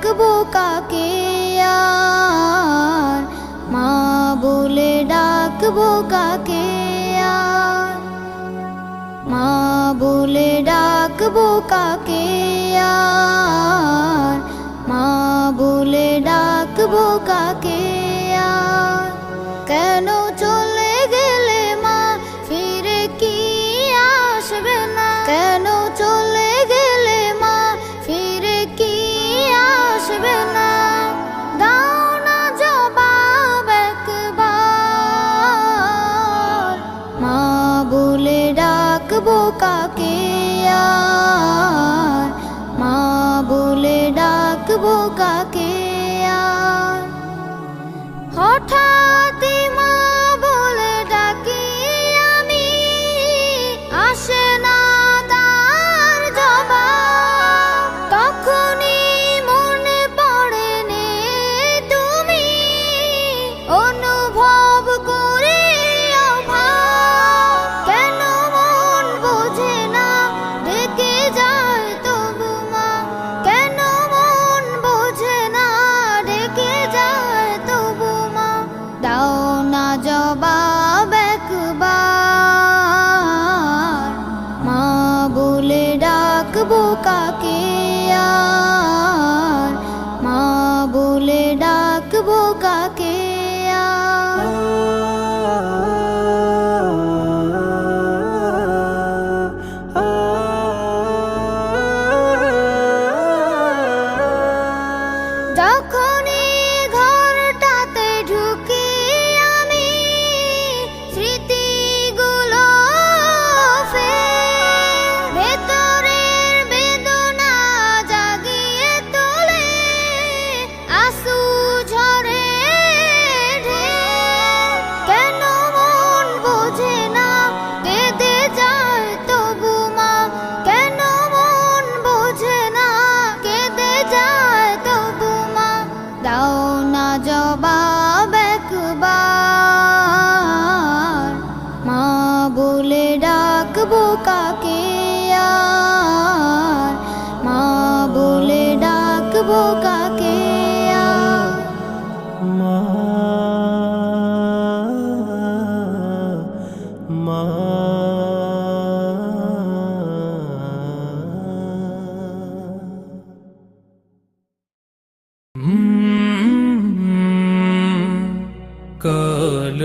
ডাকবো কাকে আর, মা বলে ডাকবো কাকে আর, মা বলে ডাকবো কাকে আর, মা বলে ডাকবো কাকে আর। কেন চলে গেলে মা, ফিরে কি আসবে না? কেন চলে গেলে মা, ফিরে কি আসবে না? দাও না জবাব একবার, মা বলে ডাকবো কাকে আর, মা বলে ডাকবো কাকে আর। হঠাৎই মা বলে ডাকি আমি, আসে না তার জবাব। তখনই মনে পড়ে নে তুমি, অনুভব করে অভাব। কেন মন বোঝে না, ডেকে যায় তবু মা। কেন মন বোঝে না, ডেকে যায় তবু মা। দাও না জবাব একবার, মা বলে ডাকবো কাকে আর, মা বলে ডাকবো কাকে আর। যখনই ঘরটাতে ঢুকি আমি, স্মৃতিগুলো ফের ভেতরের বেদনা জাগিয়ে তোলে, আঁসু ঝরে ঢের। কেন মন বোঝে না, কেঁদে যায় তবু মা। কেন মন বোঝে না, কেঁদে যায় তবু মা। দাও না জবাব একবার, মা বলে ডাকবো কাকে আর, মা বলে ডাকবো কাকে আর। মা মা কাল